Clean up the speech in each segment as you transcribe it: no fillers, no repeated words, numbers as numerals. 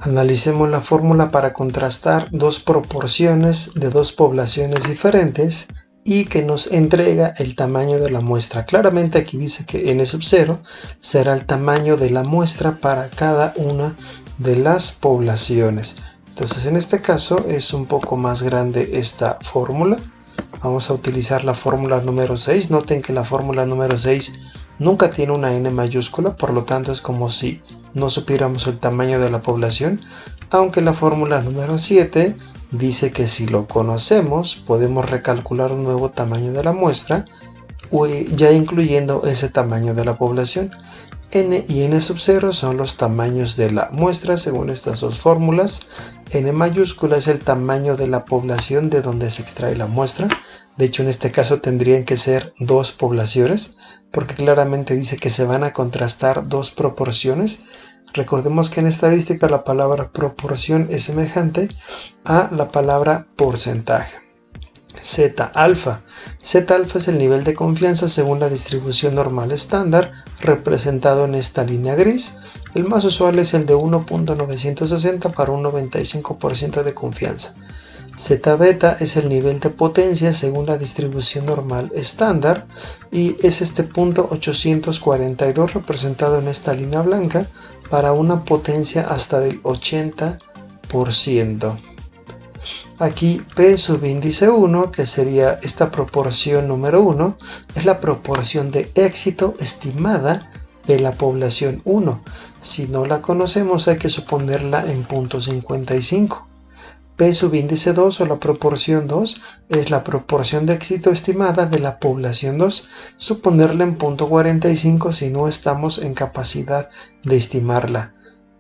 Analicemos la fórmula para contrastar dos proporciones de dos poblaciones diferentes y que nos entrega el tamaño de la muestra. Claramente aquí dice que n sub 0 será el tamaño de la muestra para cada una de las poblaciones. Entonces en este caso es un poco más grande esta fórmula. Vamos a utilizar la fórmula número 6. Noten que la fórmula número 6 nunca tiene una n mayúscula, por lo tanto es como si no supiéramos el tamaño de la población, aunque la fórmula número 7 dice que si lo conocemos podemos recalcular un nuevo tamaño de la muestra, ya incluyendo ese tamaño de la población. N y n sub 0 son los tamaños de la muestra según estas dos fórmulas. N mayúscula es el tamaño de la población de donde se extrae la muestra. De hecho, en este caso tendrían que ser dos poblaciones, porque claramente dice que se van a contrastar dos proporciones. Recordemos que en estadística la palabra proporción es semejante a la palabra porcentaje. Z alfa. Z alfa es el nivel de confianza según la distribución normal estándar, representado en esta línea gris. El más usual es el de 1.960 para un 95% de confianza. Z beta es el nivel de potencia según la distribución normal estándar y es este punto 842 representado en esta línea blanca para una potencia hasta del 80%. Aquí P subíndice 1, que sería esta proporción número 1, es la proporción de éxito estimada de la población 1. Si no la conocemos hay que suponerla en 0.55. P subíndice 2 o la proporción 2 es la proporción de éxito estimada de la población 2, suponerla en 0.45 si no estamos en capacidad de estimarla.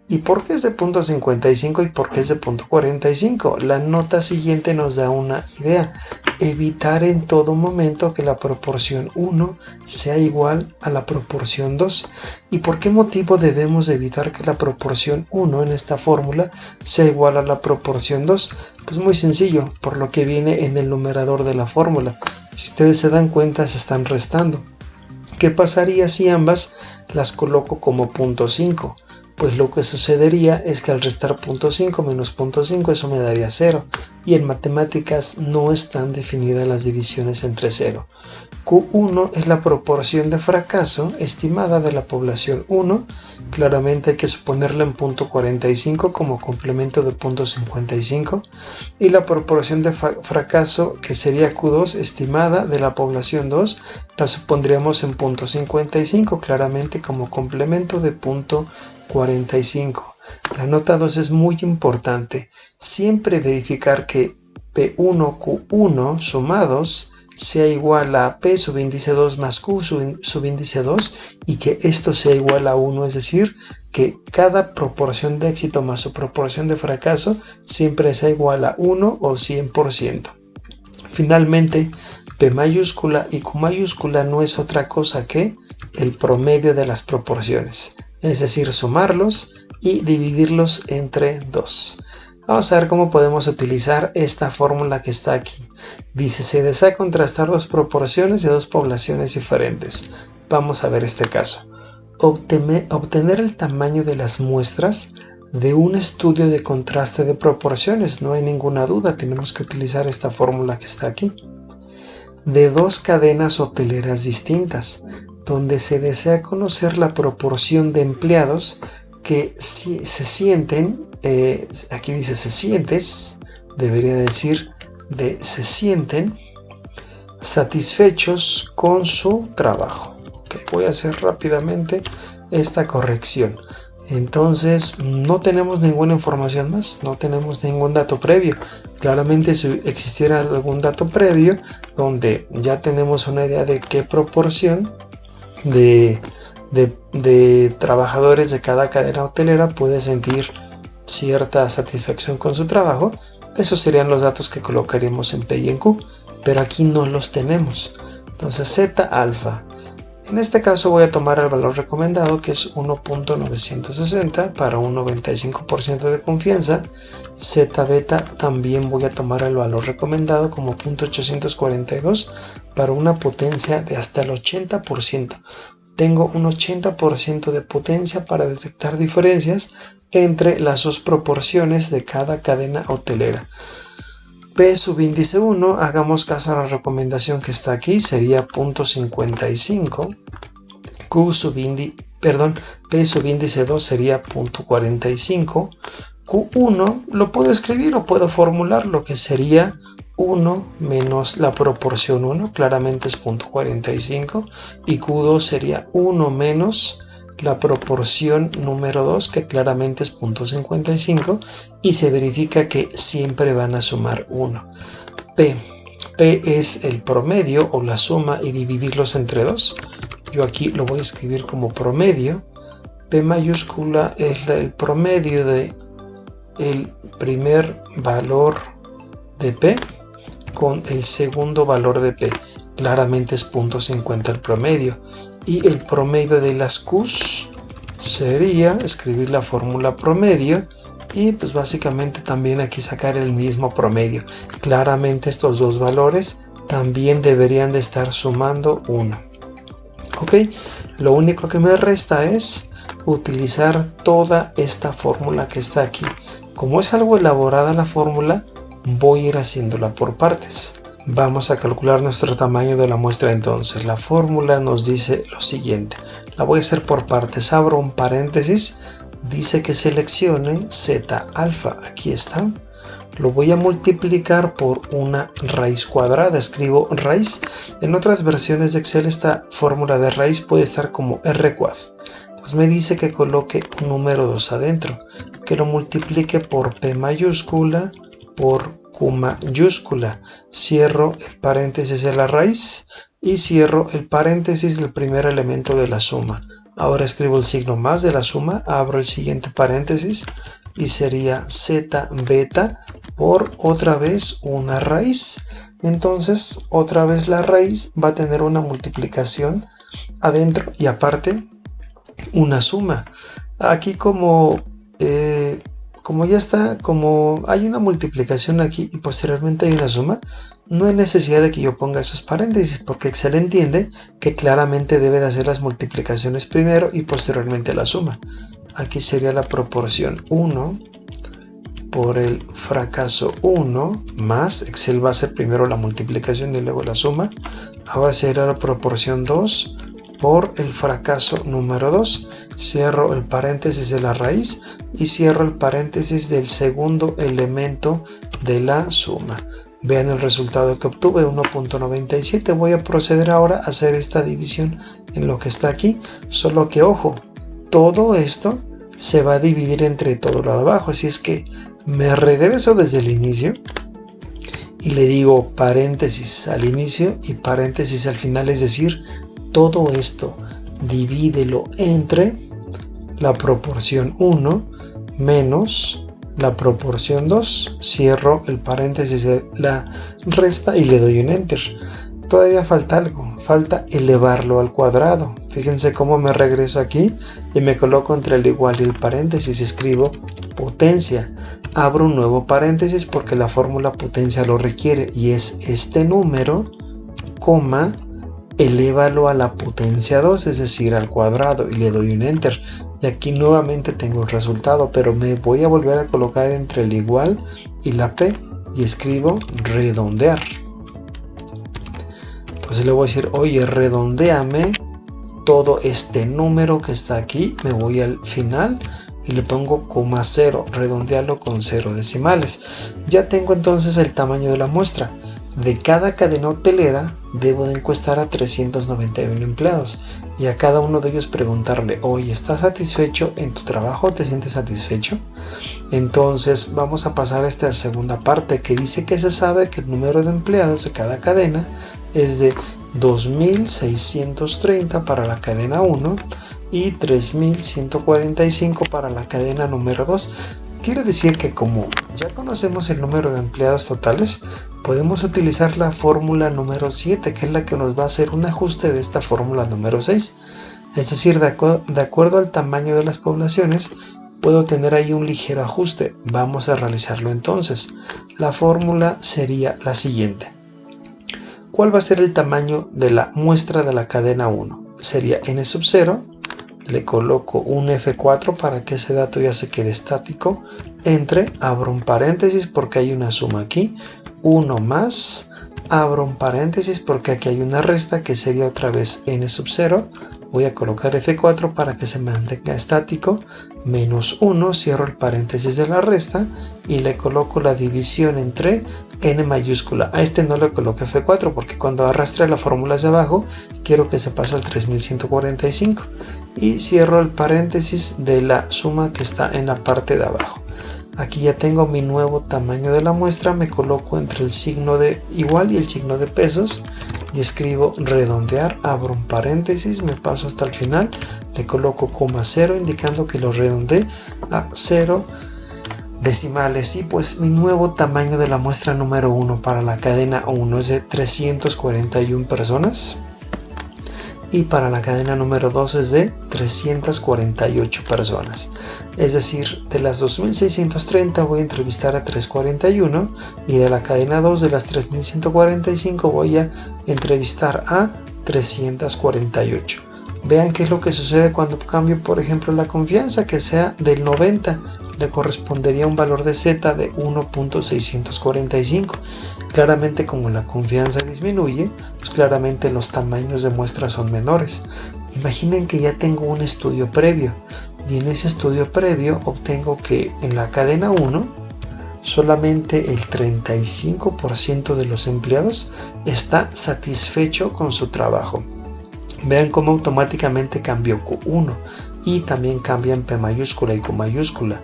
¿Y por qué es de 0.55 y por qué es de 0.45? La nota siguiente nos da una idea. Evitar en todo momento que la proporción 1 sea igual a la proporción 2. ¿Y por qué motivo debemos evitar que la proporción 1 en esta fórmula sea igual a la proporción 2? Pues muy sencillo, por lo que viene en el numerador de la fórmula. Si ustedes se dan cuenta, se están restando. ¿Qué pasaría si ambas las coloco como 0.5? Pues lo que sucedería es que al restar 0.5 menos 0.5 eso me daría 0, y en matemáticas no están definidas las divisiones entre 0. Q1 es la proporción de fracaso estimada de la población 1, claramente hay que suponerla en 0.45 como complemento de 0.55, y la proporción de fracaso que sería Q2 estimada de la población 2 la supondríamos en 0.55 claramente como complemento de 0.45. La nota 2 es muy importante. Siempre verificar que P1, Q1 sumados sea igual a P subíndice 2 más Q subíndice 2 y que esto sea igual a 1, es decir, que cada proporción de éxito más su proporción de fracaso siempre sea igual a 1 o 100%. Finalmente, P mayúscula y Q mayúscula no es otra cosa que el promedio de las proporciones, es decir, sumarlos y dividirlos entre 2. Vamos a ver cómo podemos utilizar esta fórmula que está aquí. Dice, se desea contrastar dos proporciones de dos poblaciones diferentes. Vamos a ver este caso. Obtener el tamaño de las muestras de un estudio de contraste de proporciones. No hay ninguna duda, tenemos que utilizar esta fórmula que está aquí. De dos cadenas hoteleras distintas, donde se desea conocer la proporción de empleados que se sienten, aquí dice se sientes, debería decir se sienten satisfechos con su trabajo. Okay, voy a hacer rápidamente esta corrección. Entonces no tenemos ninguna información más, no tenemos ningún dato previo. Claramente si existiera algún dato previo donde ya tenemos una idea de qué proporción de trabajadores de cada cadena hotelera puede sentir cierta satisfacción con su trabajo, esos serían los datos que colocaríamos en P y en Q, pero aquí no los tenemos. Entonces Z alfa, en este caso voy a tomar el valor recomendado que es 1.960 para un 95% de confianza. Z beta también voy a tomar el valor recomendado como 0.842 para una potencia de hasta el 80%. tengo un 80% de potencia para detectar diferencias entre las dos proporciones de cada cadena hotelera. P subíndice 1, hagamos caso a la recomendación que está aquí, sería 0.55. P subíndice 2 sería 0.45. Q1 lo puedo escribir o puedo formular lo que sería 1 menos la proporción 1, claramente es 0.45, y Q2 sería 1 menos la proporción número 2, que claramente es 0.55, y se verifica que siempre van a sumar 1. P es el promedio o la suma y dividirlos entre 2. Yo aquí lo voy a escribir como promedio. P mayúscula es el promedio de el primer valor de P con el segundo valor de P. Claramente es 0.50 el promedio. Y el promedio de las Qs sería escribir la fórmula promedio y pues básicamente también aquí sacar el mismo promedio. Claramente estos dos valores también deberían de estar sumando 1. Ok, lo único que me resta es utilizar toda esta fórmula que está aquí. Como es algo elaborada la fórmula, voy a ir haciéndola por partes. Vamos a calcular nuestro tamaño de la muestra entonces. La fórmula nos dice lo siguiente. La voy a hacer por partes. Abro un paréntesis. Dice que seleccione Z alfa. Aquí está. Lo voy a multiplicar por una raíz cuadrada. Escribo raíz. En otras versiones de Excel esta fórmula de raíz puede estar como R cuad. Entonces me dice que coloque un número 2 adentro. Que lo multiplique por P mayúscula por Q mayúscula. Cierro el paréntesis de la raíz y cierro el paréntesis del primer elemento de la suma. Ahora escribo el signo más de la suma, abro el siguiente paréntesis y sería Z beta por otra vez una raíz. Entonces otra vez la raíz va a tener una multiplicación adentro y aparte una suma. Aquí como ya está, como hay una multiplicación aquí y posteriormente hay una suma, no hay necesidad de que yo ponga esos paréntesis porque Excel entiende que claramente debe de hacer las multiplicaciones primero y posteriormente la suma. Aquí sería la proporción 1 por el fracaso 1 más, Excel va a hacer primero la multiplicación y luego la suma. Ahora será la proporción 2 por el fracaso número 2. Cierro el paréntesis de la raíz y cierro el paréntesis del segundo elemento de la suma. Vean el resultado que obtuve, 1.97. Voy a proceder ahora a hacer esta división en lo que está aquí. Solo que ojo, todo esto se va a dividir entre todo lo de abajo. Así es que me regreso desde el inicio y le digo paréntesis al inicio y paréntesis al final. Es decir, todo esto divídelo entre la proporción 1 menos la proporción 2. Cierro el paréntesis de la resta y le doy un enter. Todavía falta algo, falta elevarlo al cuadrado. Fíjense cómo me regreso aquí y me coloco entre el igual y el paréntesis. Escribo potencia. Abro un nuevo paréntesis porque la fórmula potencia lo requiere y es este número, coma, elévalo a la potencia 2, es decir, al cuadrado, y le doy un enter. Y aquí nuevamente tengo el resultado, pero me voy a volver a colocar entre el igual y la P y escribo redondear. Entonces le voy a decir, oye, redondéame todo este número que está aquí. Me voy al final y le pongo coma 0, redondearlo con 0 decimales. Ya tengo entonces el tamaño de la muestra. De cada cadena hotelera debo de encuestar a 391 empleados y a cada uno de ellos preguntarle, oye, ¿estás satisfecho en tu trabajo? ¿Te sientes satisfecho? Entonces vamos a pasar a esta segunda parte que dice que se sabe que el número de empleados de cada cadena es de 2.630 para la cadena 1 y 3.145 para la cadena número 2. Quiere decir que como ya conocemos el número de empleados totales, podemos utilizar la fórmula número 7, que es la que nos va a hacer un ajuste de esta fórmula número 6. Es decir, de acuerdo al tamaño de las poblaciones, puedo tener ahí un ligero ajuste. Vamos a realizarlo entonces. La fórmula sería la siguiente. ¿Cuál va a ser el tamaño de la muestra de la cadena 1? Sería n sub 0, le coloco un F4 para que ese dato ya se quede estático, entre, abro un paréntesis porque hay una suma aquí, 1 más, abro un paréntesis porque aquí hay una resta que sería otra vez n sub 0, voy a colocar F4 para que se mantenga estático, menos 1, cierro el paréntesis de la resta y le coloco la división entre n mayúscula. A este no le coloco F4 porque cuando arrastre la fórmula hacia abajo quiero que se pase al 3145 y cierro el paréntesis de la suma que está en la parte de abajo. Aquí ya tengo mi nuevo tamaño de la muestra, me coloco entre el signo de igual y el signo de pesos y escribo redondear, abro un paréntesis, me paso hasta el final, le coloco coma 0 indicando que lo redondeé a 0 decimales y pues mi nuevo tamaño de la muestra número 1 para la cadena 1 es de 341 personas. Y para la cadena número 2 es de 348 personas. Es decir, de las 2630 voy a entrevistar a 341 y de la cadena 2 de las 3145 voy a entrevistar a 348. Vean qué es lo que sucede cuando cambio, por ejemplo, la confianza, que sea del 90, le correspondería un valor de Z de 1.645. Claramente, como la confianza disminuye, pues claramente los tamaños de muestra son menores. Imaginen que ya tengo un estudio previo y en ese estudio previo obtengo que en la cadena 1 solamente el 35% de los empleados está satisfecho con su trabajo. Vean cómo automáticamente cambió Q1 y también cambian P mayúscula y Q mayúscula.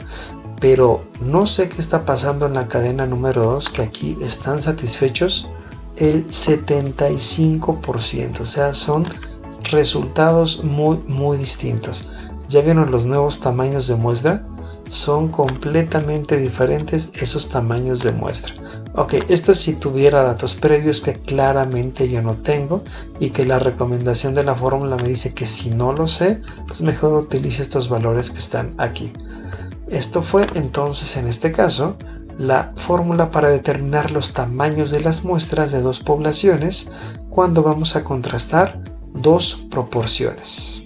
Pero no sé qué está pasando en la cadena número 2, que aquí están satisfechos el 75%. O sea, son resultados muy distintos. ¿Ya vieron los nuevos tamaños de muestra? Son completamente diferentes esos tamaños de muestra. Ok, esto si tuviera datos previos que claramente yo no tengo y que la recomendación de la fórmula me dice que si no lo sé, pues mejor utilice estos valores que están aquí. Esto fue entonces en este caso la fórmula para determinar los tamaños de las muestras de dos poblaciones cuando vamos a contrastar dos proporciones.